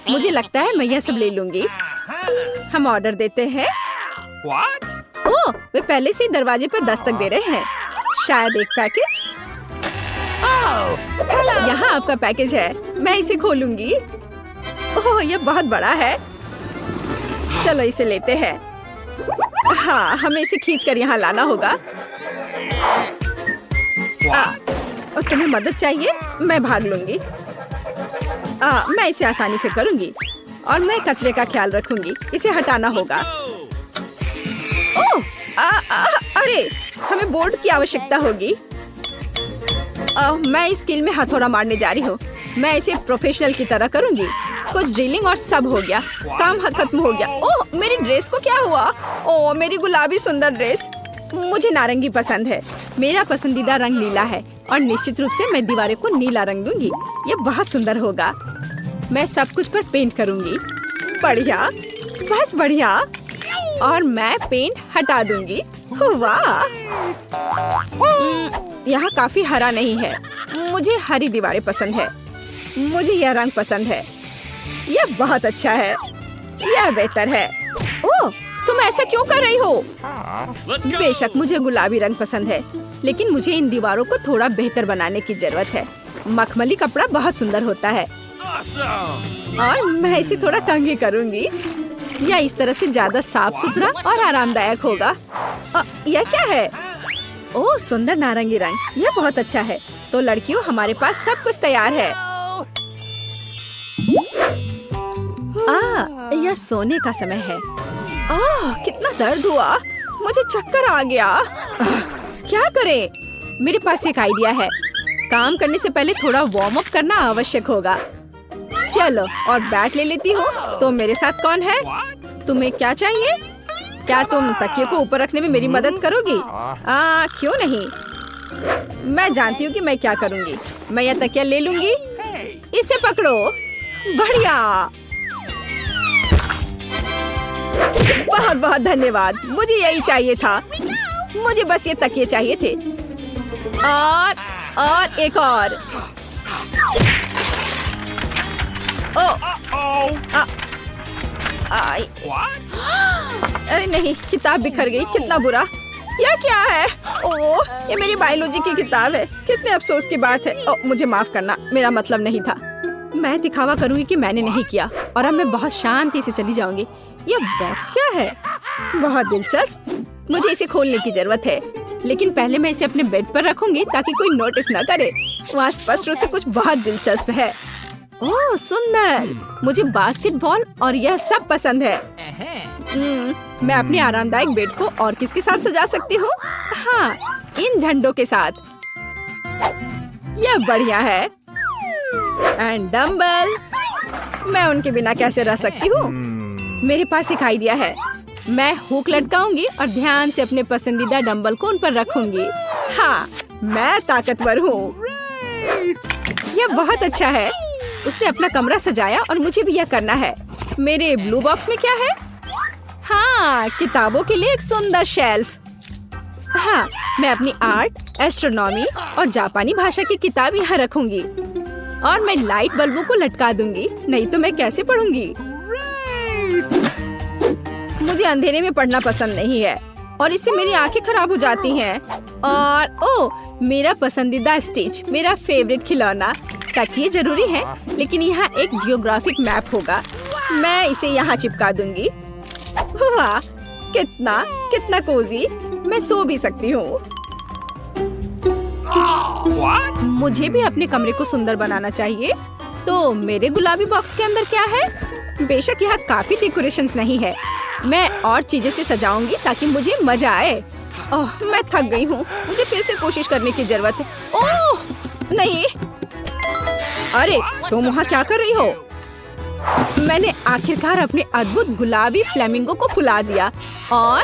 मुझे लगता है मैं यह सब ले लूंगी। हम ऑर्डर देते हैं। ओह, वे पहले से ही दरवाजे पर दस्तक दे रहे हैं। शायद एक पैकेज। यहाँ आपका पैकेज है। मैं इसे खोलूंगी। ओह, यह बहुत बड़ा है। चलो इसे लेते हैं। हाँ, हमें इसे खींचकर यहाँ लाना होगा। और तुम्हें मदद चाहिए? मैं भाग लूंगी। मैं इसे आसानी से करूंगी और मैं कचरे का ख्याल रखूंगी। इसे हटाना होगा। ओह, अरे, हमें बोर्ड की आवश्यकता होगी। मैं इस स्किल में हथौड़ा मारने जा रही हूँ। मैं इसे प्रोफेशनल की तरह करूंगी। कुछ ड्रिलिंग और सब हो गया। काम खत्म हो गया। ओह, मेरी ड्रेस को क्या हुआ? ओह, मेरी गुलाबी सुंदर ड्रेस। मुझे नारंगी पसंद है। मेरा पसंदीदा रंग नीला है और निश्चित रूप से मैं दीवारों को नीला रंग दूंगी। ये बहुत सुंदर होगा। मैं सब कुछ पर पेंट करूंगी। बढ़िया, बस बढ़िया। और मैं पेंट हटा दूंगी। वाह, यहाँ काफी हरा नहीं है। मुझे हरी दीवारें पसंद है। मुझे यह रंग पसंद है। यह बहुत अच्छा है। यह बेहतर है। ओह, तुम ऐसा क्यों कर रही हो? बेशक मुझे गुलाबी रंग पसंद है, लेकिन मुझे इन दीवारों को थोड़ा बेहतर बनाने की जरूरत है। मखमली कपड़ा बहुत सुंदर होता है और मैं इसे थोड़ा कंघी करूंगी। यह इस तरह से ज्यादा साफ सुथरा और आरामदायक होगा। यह क्या है? ओह, सुंदर नारंगी रंग। यह बहुत अच्छा है। तो लड़कियों, हमारे पास सब कुछ तैयार है। यह सोने का समय है। कितना दर्द हुआ। मुझे चक्कर आ गया। क्या करें? मेरे पास एक आइडिया है। काम करने से पहले थोड़ा वार्म अप करना आवश्यक होगा। चलो, और बैट ले लेती हूँ। तो मेरे साथ कौन है? तुम्हें क्या चाहिए? क्या तुम तकिए को ऊपर रखने में मेरी मदद करोगी? क्यों नहीं? मैं जानती हूँ कि मैं क्या करूँगी। मैं यह तकिया ले लूंगी। इसे पकड़ो। बढ़िया, बहुत बहुत धन्यवाद। मुझे यही चाहिए था। मुझे बस ये तकिए चाहिए थे। और एक और। अरे नहीं, किताब बिखर गई। कितना बुरा। यह क्या है? ओह, ये मेरी बायोलॉजी की किताब है। कितने अफसोस की बात है। मुझे माफ करना, मेरा मतलब नहीं था। मैं दिखावा करूंगी कि मैंने नहीं किया और अब मैं बहुत शांति से चली जाऊंगी। ये बॉक्स क्या है? बहुत दिलचस्प। मुझे इसे खोलने की जरूरत है, लेकिन पहले मैं इसे अपने बेड पर रखूंगी ताकि कोई नोटिस न करे। वहाँ स्पष्ट रूप से कुछ बहुत दिलचस्प है। ओह, सुंदर। मुझे बास्केटबॉल और यह सब पसंद है। मैं अपने आरामदायक बेड को और किसके साथ सजा सकती हूँ? हाँ, इन झंडों के साथ। यह बढ़िया है। And dumbbell. मैं उनके बिना कैसे रह सकती हूँ? मेरे पास एक आइडिया है। मैं हुक लटकाऊंगी और ध्यान से अपने पसंदीदा डंबल को उन पर रखूंगी। हाँ, मैं ताकतवर हूँ। यह बहुत अच्छा है। उसने अपना कमरा सजाया और मुझे भी यह करना है। मेरे ब्लू बॉक्स में क्या है? हाँ, किताबों के लिए एक सुंदर शेल्फ। हाँ, मैं अपनी आर्ट, एस्ट्रोनॉमी और जापानी भाषा की किताब यहाँ रखूंगी और मैं लाइट बल्बों को लटका दूंगी। नहीं तो मैं कैसे पढ़ूंगी? मुझे अंधेरे में पढ़ना पसंद नहीं है और इससे मेरी आंखें खराब हो जाती हैं। और ओह, मेरा पसंदीदा स्टिच, मेरा फेवरेट खिलौना। तकिए जरूरी है, लेकिन यहाँ एक जियोग्राफिक मैप होगा। मैं इसे यहाँ चिपका दूंगी। वाह, कितना कितना कोजी। मैं सो भी सकती हूँ। मुझे भी अपने कमरे को सुंदर बनाना चाहिए। तो मेरे गुलाबी बॉक्स के अंदर क्या है? बेशक यहाँ काफी डेकोरेशंस नहीं है। मैं और चीजें से सजाऊंगी ताकि मुझे मजा आए। ओह, मैं थक गई हूँ। मुझे फिर से कोशिश करने की जरूरत है। ओह, नहीं। अरे, तुम वहाँ क्या कर रही हो? मैंने आखिरकार अपने अद्भुत गुलाबी फ्लेमिंगो को फुला दिया और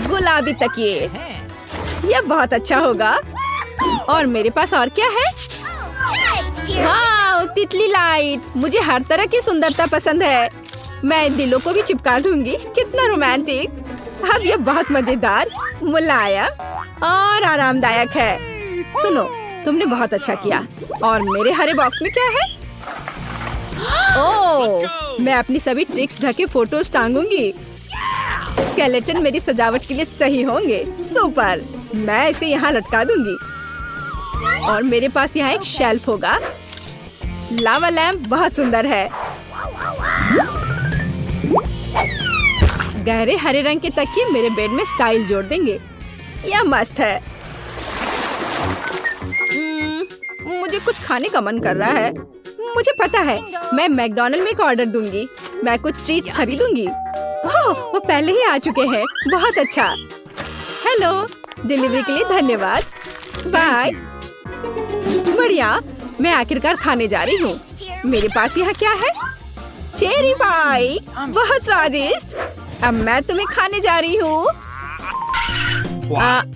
गुलाबी तकिए। यह बहुत अच्छा होगा। और मेरे पास और क्या है? वाह, तितली लाइट। मुझे हर तरह की सुंदरता पसंद है। मैं दिलों को भी चिपका दूंगी। कितना रोमांटिक। अब यह बहुत मजेदार, मुलायम और आरामदायक है। सुनो, तुमने बहुत अच्छा किया। और मेरे हरे बॉक्स में क्या है? ओह, मैं अपनी सभी ट्रिक्स ढके फोटोज टांगूंगी। स्केलेटन मेरी सजावट के लिए सही होंगे। सुपर, मैं इसे यहाँ लटका दूंगी और मेरे पास यहाँ एक शेल्फ होगा। लावा लैम्प बहुत सुंदर है। गहरे हरे रंग के तकिए मेरे बेड में स्टाइल जोड़ देंगे। यह मस्त है। मुझे कुछ खाने का मन कर रहा है। मुझे पता है, मैं मैकडॉनल्ड में एक ऑर्डर दूंगी। मैं कुछ ट्रीट्स खरीदूंगी। ओह, वो पहले ही आ चुके हैं। बहुत अच्छा। हेलो, डिलीवरी के लिए धन्यवाद। बाय। बढ़िया, मैं आखिरकार खाने जा रही हूँ। मेरे पास यहाँ क्या है? चेरी पाई, बहुत स्वादिष्ट। अब मैं तुम्हें खाने जा रही हूँ।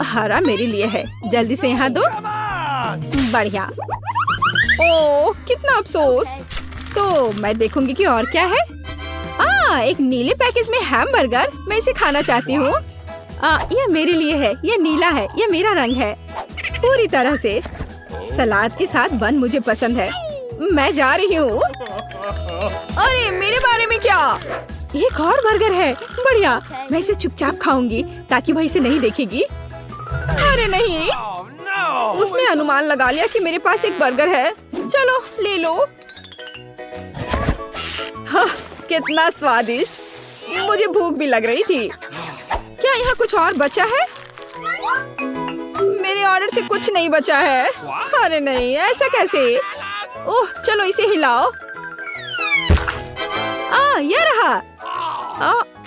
हरा मेरे लिए है। जल्दी से यहाँ दो। बढ़िया। ओह, कितना अफसोस। तो मैं देखूंगी कि और क्या है। एक नीले पैकेज में हैमबर्गर। मैं इसे खाना चाहती हूँ। यह मेरे लिए है। यह नीला है। यह मेरा रंग है पूरी तरह से। सलाद के साथ बन मुझे पसंद है। मैं जा रही हूँ। अरे, मेरे बारे में क्या? एक और बर्गर है। बढ़िया, मैं इसे चुपचाप खाऊंगी ताकि वह इसे नहीं देखेगी। अरे नहीं, उसने अनुमान लगा लिया कि मेरे पास एक बर्गर है। चलो ले लो। हाँ, कितना स्वादिष्ट। मुझे भूख भी लग रही थी। क्या यहाँ कुछ और बचा है? मेरे ऑर्डर से कुछ नहीं बचा है। अरे नहीं, ऐसा कैसे? ओह, चलो इसे हिलाओ। ये रहा।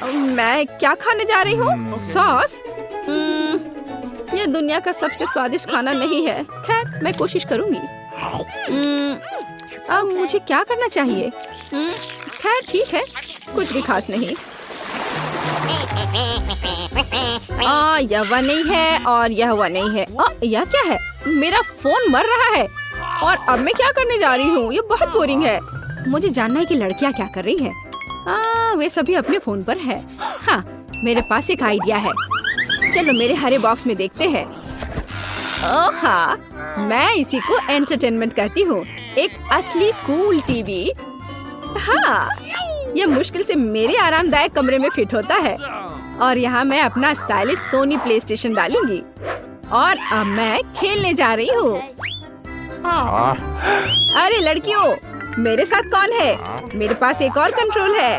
मैं क्या खाने जा रही हूँ? सॉस। यह दुनिया का सबसे स्वादिष्ट खाना नहीं है। खैर, मैं कोशिश करूंगी। अब मुझे क्या करना चाहिए? खैर ठीक है, कुछ भी खास नहीं। यह वह नहीं है और यह वह नहीं है। यह क्या है? मेरा फोन मर रहा है और अब मैं क्या करने जा रही हूँ? ये बहुत बोरिंग है। मुझे जानना है कि लड़कियाँ क्या कर रही हैं। वे सभी अपने फोन पर है। हाँ, मेरे पास एक आइडिया है। चलो मेरे हरे बॉक्स में देखते हैं। हाँ, मैं इसी को एंटरटेनमेंट कहती हूँ। एक असली कूल टीवी। हाँ, यह मुश्किल से मेरे आरामदायक कमरे में फिट होता है और यहाँ मैं अपना स्टाइलिश सोनी प्ले स्टेशन डालूंगी और अब मैं खेलने जा रही हूँ। अरे लड़कियों, मेरे साथ कौन है? मेरे पास एक और कंट्रोल है।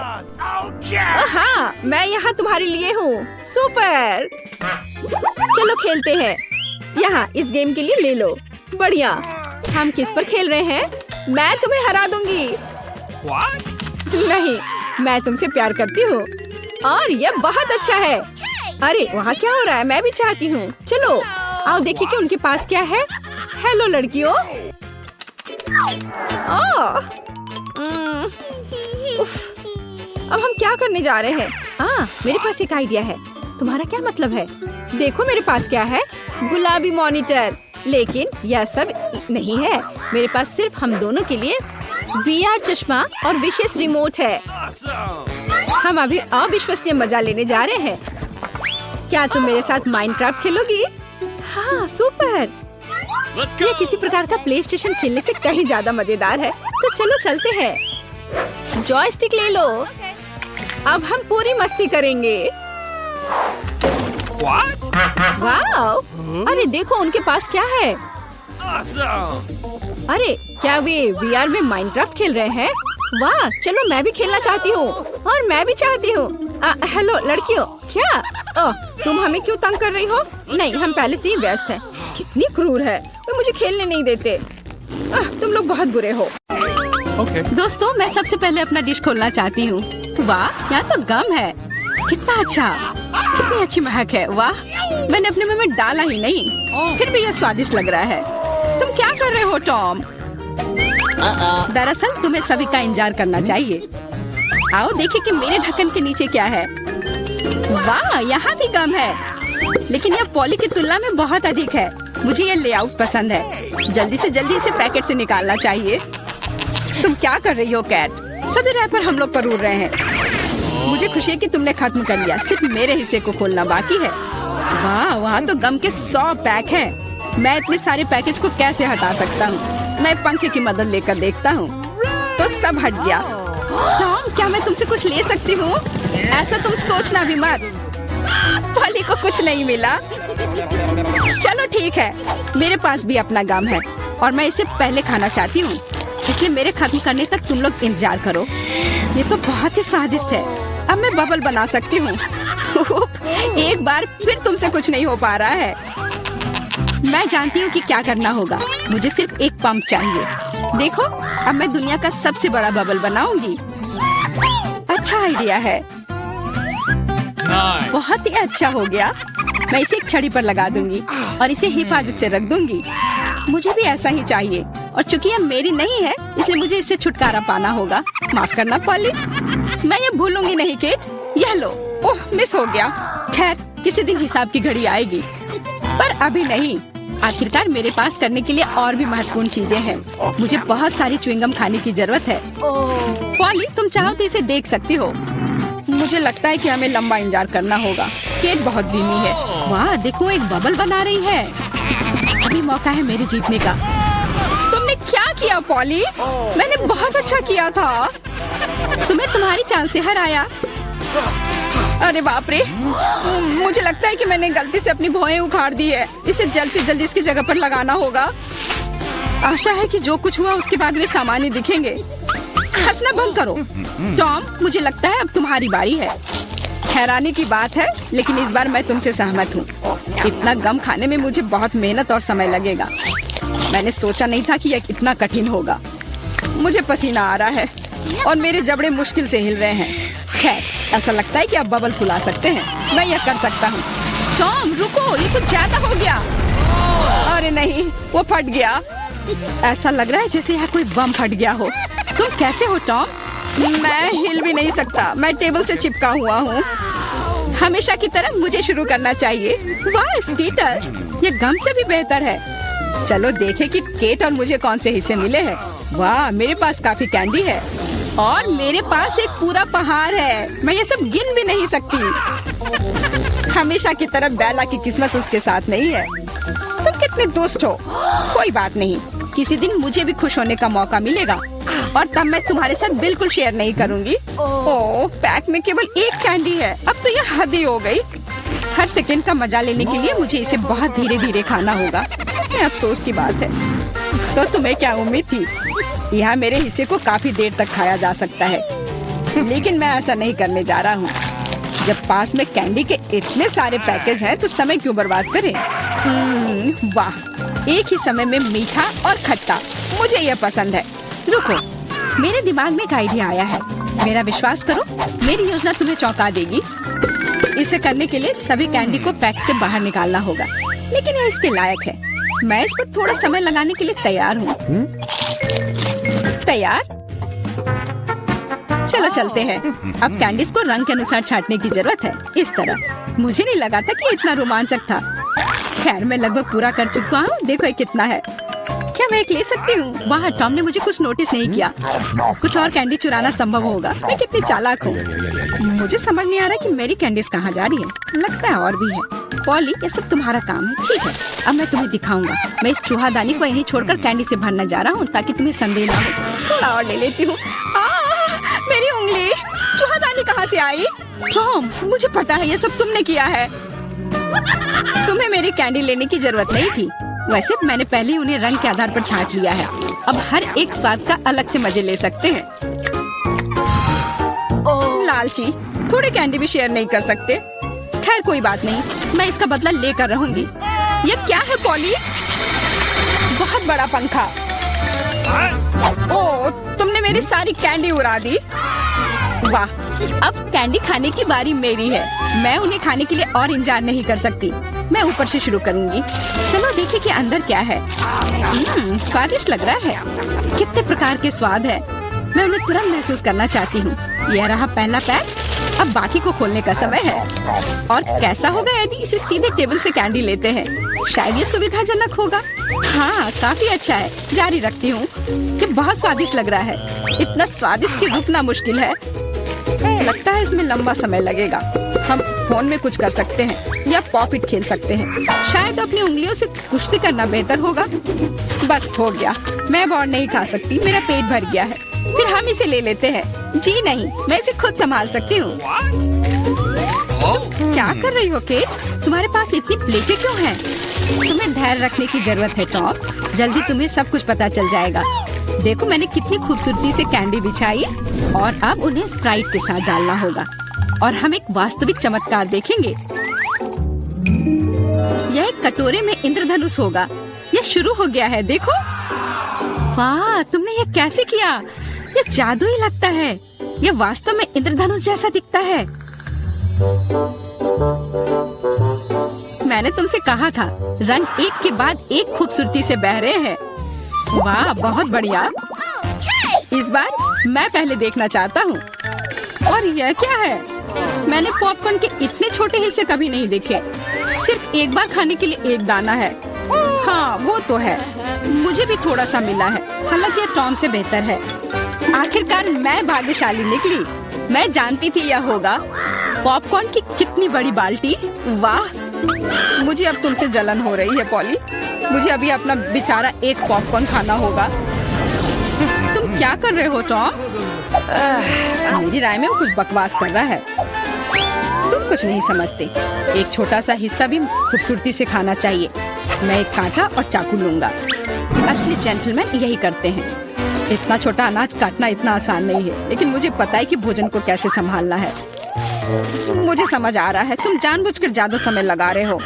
हाँ, मैं यहाँ तुम्हारे लिए हूँ। सुपर, चलो खेलते हैं। यहाँ इस गेम के लिए ले लो। बढ़िया। हम किस पर खेल रहे हैं? मैं तुम्हें हरा दूंगी। नहीं, मैं तुमसे प्यार करती हूँ और यह बहुत अच्छा है। अरे वहाँ क्या हो रहा है? मैं भी चाहती हूँ। चलो आओ देखिए कि उनके पास क्या है। हेलो लड़कियों। उफ, अब हम क्या करने जा रहे हैं? मेरे पास एक आइडिया है। तुम्हारा क्या मतलब है? देखो मेरे पास क्या है। गुलाबी मॉनिटर। लेकिन यह सब नहीं है। मेरे पास सिर्फ हम दोनों के लिए VR चश्मा और विशेष रिमोट है। हम अभी अविश्वसनीय मजा लेने जा रहे हैं। क्या तुम मेरे साथ माइनक्राफ्ट खेलोगी? हाँ, सुपर। ये किसी प्रकार का प्ले स्टेशन खेलने से कहीं ज्यादा मजेदार है। तो चलो चलते हैं। जॉयस्टिक ले लो। अब हम पूरी मस्ती करेंगे। वाह! अरे देखो उनके पास क्या है। अरे क्या वे VR में माइनक्राफ्ट खेल रहे हैं? वाह, चलो मैं भी खेलना चाहती हूँ। और मैं भी चाहती हूँ। हेलो लड़कियों। क्या? तुम हमें क्यों तंग कर रही हो? नहीं, हम पहले से ही व्यस्त हैं। कितनी क्रूर है, वो मुझे खेलने नहीं देते। तुम लोग बहुत बुरे हो। दोस्तों, मैं सबसे पहले अपना डिश खोलना चाहती हूँ। वाह, यहाँ तो गम है। कितना अच्छा, कितनी अच्छी महक है। वाह, मैंने अपने मुंह में डाला ही नहीं, फिर भी यह स्वादिष्ट लग रहा है। तुम क्या कर रहे हो टॉम? दरअसल तुम्हें सभी का इंतजार करना चाहिए। आओ देखिए कि मेरे ढक्कन के नीचे क्या है। वाह, यहाँ भी गम है, लेकिन यह पॉली की तुलना में बहुत अधिक है। मुझे यह लेआउट पसंद है। जल्दी से जल्दी इसे पैकेट से निकालना चाहिए। तुम क्या कर रही हो कैट? सभी रैपर हम लोग पर उड़ रहे हैं। मुझे खुशी है कि तुमने खत्म कर लिया। सिर्फ मेरे हिस्से को खोलना बाकी है। वाह, वहाँ तो गम के 100 पैक हैं। मैं इतने सारे पैकेज को कैसे हटा सकता हूँ? मैं पंखे की मदद लेकर देखता हूँ। तो तो सब हट गया। टॉम, क्या मैं तुमसे कुछ ले सकती हूँ? ऐसा तुम सोचना भी मत। पॉली को कुछ नहीं मिला। चलो ठीक है, मेरे पास भी अपना गम है और मैं इसे पहले खाना चाहती हूँ, इसलिए मेरे खत्म करने तक तुम लोग इंतजार करो। ये तो बहुत ही स्वादिष्ट है। अब मैं बबल बना सकती हूँ। एक बार फिर तुमसे कुछ नहीं हो पा रहा है। मैं जानती हूँ कि क्या करना होगा। मुझे सिर्फ एक पंप चाहिए। देखो, अब मैं दुनिया का सबसे बड़ा बबल बनाऊंगी। अच्छा आइडिया है। बहुत ही अच्छा हो गया। मैं इसे एक छड़ी पर लगा दूंगी और इसे हिफाजत से रख दूंगी। मुझे भी ऐसा ही चाहिए और चूंकि यह मेरी नहीं है इसलिए मुझे इससे छुटकारा पाना होगा। माफ करना पॉली, मैं ये भूलूंगी नहीं केट। यह लो। ओह, मिस हो गया। खैर, किसी दिन हिसाब की घड़ी आएगी, पर अभी नहीं। आखिरकार मेरे पास करने के लिए और भी महत्वपूर्ण चीजें हैं। मुझे बहुत सारी च्युइंगम खाने की जरूरत है। पॉली, तुम चाहो तो इसे देख सकती हो। मुझे लगता है कि हमें लंबा इंतजार करना होगा। केट बहुत धीमी है। वाह, देखो एक बबल बना रही है। अभी मौका है मेरे जीतने का। तुमने क्या किया पॉली? मैंने बहुत अच्छा किया था। तुम्हें तुम्हारी चाल से हराया। अरे बाप रे, मुझे लगता है कि मैंने गलती से अपनी भौहें उखाड़ दी है। इसे जल्द से जल्द इसकी जगह पर लगाना होगा। आशा है कि जो कुछ हुआ उसके बाद वे सामान्य दिखेंगे। हंसना बंद करो। टॉम, मुझे लगता है अब तुम्हारी बारी है। हैरानी की बात है, लेकिन इस बार मैं तुमसे सहमत हूँ। इतना गम खाने में मुझे बहुत मेहनत और समय लगेगा। मैंने सोचा नहीं था कि यह इतना कठिन होगा। मुझे पसीना आ रहा है और मेरे जबड़े मुश्किल से हिल रहे हैं। खैर, ऐसा लगता है कि अब बबल फुला सकते हैं। मैं यह कर सकता हूँ। टॉम रुको, ये कुछ ज्यादा हो गया। अरे नहीं, वो फट गया। ऐसा लग रहा है जैसे यहाँ कोई बम फट गया हो। तुम कैसे हो टॉम? मैं हिल भी नहीं सकता। मैं टेबल से चिपका हुआ हूँ। हमेशा की तरह मुझे शुरू करना चाहिए। वाह स्कीटर्स, ये गम से भी बेहतर है। चलो देखें कि केट और मुझे कौन से हिस्से मिले हैं। वाह, मेरे पास काफी कैंडी है और मेरे पास एक पूरा पहाड़ है। मैं ये सब गिन भी नहीं सकती। हमेशा की तरह बेला की किस्मत उसके साथ नहीं है। तुम कितने दुष्ट हो। कोई बात नहीं, किसी दिन मुझे भी खुश होने का मौका मिलेगा और तब मैं तुम्हारे साथ बिल्कुल शेयर नहीं करूंगी। ओह, पैक में केवल एक कैंडी है। अब तो ये हद ही हो गई। हर सेकंड का मजा लेने के लिए मुझे इसे बहुत धीरे धीरे खाना होगा। अफसोस की बात है। तो तुम्हें क्या उम्मीद थी? यहाँ मेरे हिस्से को काफी देर तक खाया जा सकता है, लेकिन मैं ऐसा नहीं करने जा रहा हूँ। जब पास में कैंडी के इतने सारे पैकेज हैं, तो समय क्यों बर्बाद करें? वाह, एक ही समय में मीठा और खट्टा, मुझे यह पसंद है। रुको, मेरे दिमाग में एक आइडिया आया है। मेरा विश्वास करो, मेरी योजना तुम्हें चौंका देगी। इसे करने के लिए सभी कैंडी को पैक से बाहर निकालना होगा, लेकिन यह इसके लायक है। मैं इस पर थोड़ा समय लगाने के लिए तैयार हूँ। तैयार? चलो चलते हैं। अब कैंडीज को रंग के अनुसार छांटने की जरूरत है। इस तरह। मुझे नहीं लगा था कि इतना रोमांचक था। खैर, मैं लगभग पूरा कर चुका हूँ। देखो ये कितना है। क्या मैं एक ले सकती हूँ? वाह, टॉम ने मुझे कुछ नोटिस नहीं किया। कुछ और कैंडी चुराना संभव होगा। मैं कितनी चालाक हूँ। मुझे समझ नहीं आ रहा कि मेरी कैंडीज कहाँ जा रही है। लगता है और भी है। पॉली, ये सब तुम्हारा काम है। ठीक है, अब मैं तुम्हें दिखाऊंगा। मैं इस चूहादानी को यहीं छोड़कर कैंडी से भरने जा रहा हूँ, ताकि तुम्हें संदेह ना हो। थोड़ा और ले लेती हूँ। मेरी उंगली! चूहादानी कहाँ से आई? टॉम, मुझे पता है ये सब तुमने किया है। तुम्हें मेरी कैंडी लेने की जरूरत नहीं थी। वैसे मैंने पहले ही उन्हें रंग के आधार पर छांट लिया है। अब हर एक स्वाद का अलग से मजे ले सकते हैं। लालची, थोड़े कैंडी भी शेयर नहीं कर सकते। खैर कोई बात नहीं, मैं इसका बदला लेकर रहूंगी। ये क्या है पॉली? बहुत बड़ा पंखा। ओह, तुमने मेरी सारी कैंडी उड़ा दी। वाह, अब कैंडी खाने की बारी मेरी है। मैं उन्हें खाने के लिए और इंतजार नहीं कर सकती। मैं ऊपर से शुरू करूंगी। चलो देखिए कि अंदर क्या है। स्वादिष्ट लग रहा है। कितने प्रकार के स्वाद है। मैं उन्हें तुरंत महसूस करना चाहती हूँ। यह रहा पहला पैक। अब बाकी को खोलने का समय है। और कैसा होगा यदि इसे सीधे टेबल से कैंडी लेते हैं? शायद ये सुविधाजनक होगा। हाँ, काफी अच्छा है। जारी रखती हूँ। ये बहुत स्वादिष्ट लग रहा है। इतना स्वादिष्ट कि रुकना मुश्किल है। लगता है इसमें लंबा समय लगेगा। हम फोन में कुछ कर सकते हैं या पॉपिट खेल सकते हैं। शायद अपनी उंगलियों से कुश्ती करना बेहतर होगा। बस हो गया। मैं अब और नहीं खा सकती। मेरा पेट भर गया है। फिर हम इसे ले लेते हैं। जी नहीं, मैं इसे खुद संभाल सकती हूँ। क्या कर रही हो केट? तुम्हारे पास इतनी प्लेटें क्यों हैं? तुम्हें धैर्य रखने की जरूरत है टॉम। जल्दी तुम्हें सब कुछ पता चल जाएगा। देखो मैंने कितनी खूबसूरती से कैंडी बिछाई और अब उन्हें स्प्राइट के साथ डालना होगा और हम एक वास्तविक चमत्कार देखेंगे। यह एक कटोरे में इंद्रधनुष होगा। यह शुरू हो गया है, देखो। वाह, तुमने ये कैसे किया? ये जादू ही लगता है। यह वास्तव में इंद्रधनुष जैसा दिखता है। मैंने तुमसे कहा था, रंग एक के बाद एक खूबसूरती से बह रहे हैं। वाह, बहुत बढ़िया। इस बार मैं पहले देखना चाहता हूँ। और यह क्या है? मैंने पॉपकॉर्न के इतने छोटे हिस्से कभी नहीं देखे। सिर्फ एक बार खाने के लिए एक दाना है। हाँ, वो तो है। मुझे भी थोड़ा सा मिला है, हालांकि यह टॉम से बेहतर है। आखिरकार मैं भाग्यशाली निकली। मैं जानती थी यह होगा। पॉपकॉर्न की कितनी बड़ी बाल्टी। वाह, मुझे अब तुमसे जलन हो रही है पॉली। मुझे अभी अपना बेचारा एक पॉपकॉर्न खाना होगा। तुम क्या कर रहे हो टॉम? मेरी राय में वो कुछ बकवास कर रहा है। तुम कुछ नहीं समझते। एक छोटा सा हिस्सा भी खूबसूरती से खाना चाहिए। मैं एक कांटा और चाकू लूंगा। असली जेंटलमैन यही करते हैं। इतना छोटा अनाज काटना इतना आसान नहीं है, लेकिन मुझे पता है कि भोजन को कैसे संभालना है। मुझे समझ आ रहा है, तुम जानबूझकर ज्यादा समय लगा रहे हो।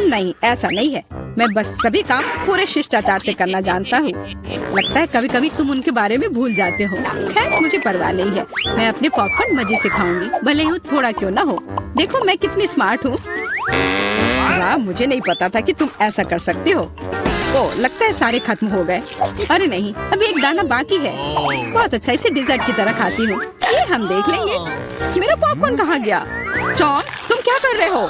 नहीं, ऐसा नहीं है। मैं बस सभी काम पूरे शिष्टाचार से करना जानता हूँ। लगता है कभी कभी तुम उनके बारे में भूल जाते हो। खैर, मुझे परवाह नहीं है। मैं अपने पॉपकॉर्न मजे से खाऊंगी, भले ही थोड़ा क्यों ना हो। देखो मैं कितनी स्मार्ट हूँ। वाह, मुझे नहीं पता था कि तुम ऐसा कर सकते हो। ओह, लगता है सारे खत्म हो गए। अरे नहीं, अभी एक दाना बाकी है। बहुत अच्छा, इसे डिजर्ट की तरह खाती हूँ। ये हम देख लेंगे। मेरा पॉपकॉर्न कहाँ गया? टॉम, तुम क्या कर रहे हो?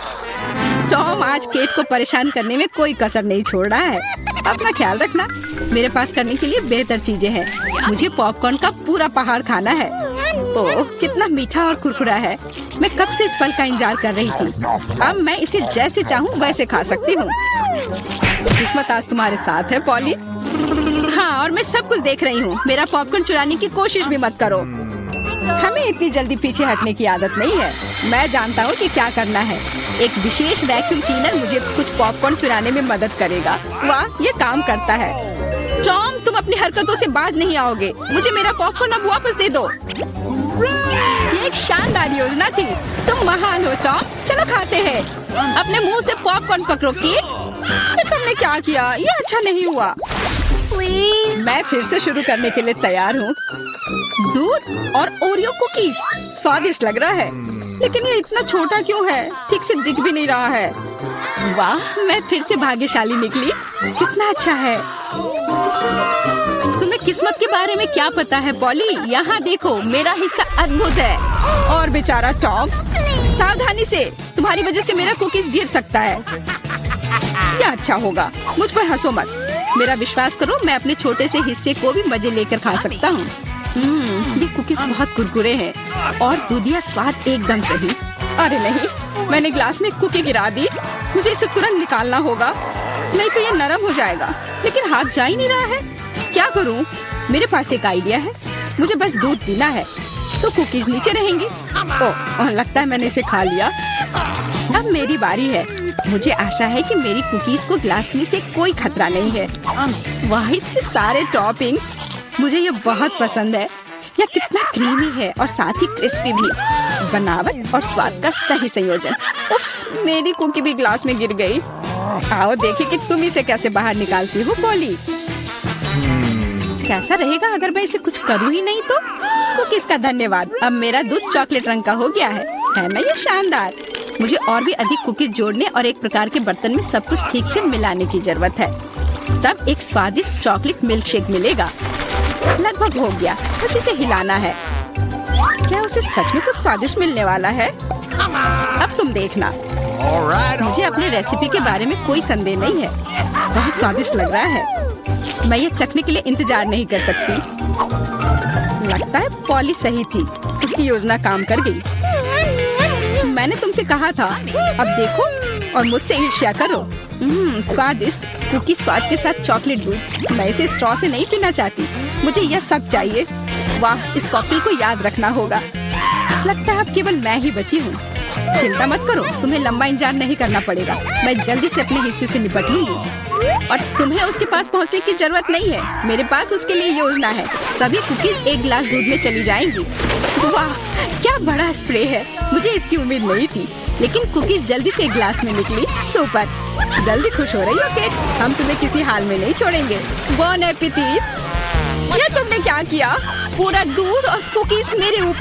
टॉम आज केट को परेशान करने में कोई कसर नहीं छोड़ रहा है। अपना ख्याल रखना। मेरे पास करने के लिए बेहतर चीजें हैं। मुझे पॉपकॉर्न का पूरा पहाड़ खाना है। ओह, कितना मीठा और कुरकुरा है। मैं कब से इस पल का इंतजार कर रही थी। अब मैं इसे जैसे चाहूँ वैसे खा सकती हूँ। किस्मत आज तुम्हारे साथ है पॉली। हाँ, और मैं सब कुछ देख रही हूँ। मेरा पॉपकॉर्न चुराने की कोशिश भी मत करो। हमें इतनी जल्दी पीछे हटने की आदत नहीं है। मैं जानता हूँ कि क्या करना है। एक विशेष वैक्यूम क्लीनर मुझे कुछ पॉपकॉर्न चुराने में मदद करेगा। वाह, ये काम करता है। टॉम, तुम अपनी हरकतों से बाज नहीं आओगे। मुझे मेरा पॉपकॉर्न अब वापस दे दो। ये एक शानदार योजना थी। तुम महान हो टॉम। चलो खाते हैं। अपने मुंह से पॉपकॉर्न पकड़ो केट। तुमने क्या किया? ये अच्छा नहीं हुआ। मैं फिर से शुरू करने के लिए तैयार हूँ। दूध और ओरियो कुकीज, स्वादिष्ट लग रहा है, लेकिन ये इतना छोटा क्यों है? ठीक से दिख भी नहीं रहा है। वाह, मैं फिर से भाग्यशाली निकली। कितना अच्छा है। तुम्हें किस्मत के बारे में क्या पता है पॉली? यहाँ देखो, मेरा हिस्सा अद्भुत है। और बेचारा टॉम, सावधानी से, तुम्हारी वजह से मेरा कुकीज गिर सकता है। क्या अच्छा होगा। मुझ पर हंसो मत। मेरा विश्वास करो, मैं अपने छोटे से हिस्से को भी मजे लेकर खा सकता हूँ। ये कुकीज बहुत कुरकुरे हैं और दूधिया स्वाद एकदम सही। अरे नहीं, मैंने ग्लास में कुकी गिरा दी। मुझे इसे तुरंत निकालना होगा, नहीं तो ये नरम हो जाएगा। लेकिन हाथ जा ही नहीं रहा है। क्या करूँ? मेरे पास एक आइडिया है। मुझे बस दूध पीना है, तो कुकीज नीचे रहेंगी। ओह, लगता है मैंने इसे खा लिया। अब मेरी बारी है। मुझे आशा है कि मेरी कुकीज को ग्लास में से कोई खतरा नहीं है। वाह, इतने सारे टॉपिंग्स। मुझे ये बहुत पसंद है। यह कितना क्रीमी है और साथ ही क्रिस्पी भी। बनावट और स्वाद का सही संयोजन। उफ, मेरी कुकी भी ग्लास में गिर गई। आओ देखिए कि तुम इसे कैसे बाहर निकालती हो पॉली। कैसा रहेगा अगर मैं इसे कुछ करूँ ही नहीं तो? कुकीज का धन्यवाद। अब मेरा दूध चॉकलेट रंग का हो गया है ना? ये शानदार। मुझे और भी अधिक कुकीज जोड़ने और एक प्रकार के बर्तन में सब कुछ ठीक से मिलाने की जरूरत है। तब एक स्वादिष्ट चॉकलेट मिल्क शेक मिलेगा। लगभग हो गया, बस इसे हिलाना है। क्या उसे सच में कुछ स्वादिष्ट मिलने वाला है? अब तुम देखना। मुझे अपने रेसिपी के बारे में कोई संदेह नहीं है। बहुत स्वादिष्ट लग रहा है। मैं ये चखने के लिए इंतजार नहीं कर सकती। लगता है पॉली सही थी। उसकी योजना काम कर गई। मैंने तुमसे कहा था। अब देखो और मुझसे ईर्ष्या करो। स्वादिष्ट कुकी स्वाद के साथ चॉकलेट दूध। मैं इसे स्ट्रॉ से नहीं पीना चाहती। मुझे यह सब चाहिए। वाह, इस कॉकटेल को याद रखना होगा। लगता है अब केवल मैं ही बची हूँ। चिंता मत करो, तुम्हें लंबा इंतजार नहीं करना पड़ेगा। मैं जल्दी से अपने हिस्से से निपट लूंगी और तुम्हें उसके पास पहुंचने की जरूरत नहीं है। मेरे पास उसके लिए योजना है। सभी कुकीज एक गिलास दूध में चली जाएंगी। वाह, क्या बड़ा स्प्रे है। मुझे इसकी उम्मीद नहीं थी, लेकिन कुकीज जल्दी से एक गिलास में निकली। सुपर, जल्दी खुश हो रही हो केट? हम तुम्हें किसी हाल में नहीं छोड़ेंगे। बॉन एपेटिट। ये तुमने क्या किया? पूरा दूध और कुकीज मेरे ऊपर।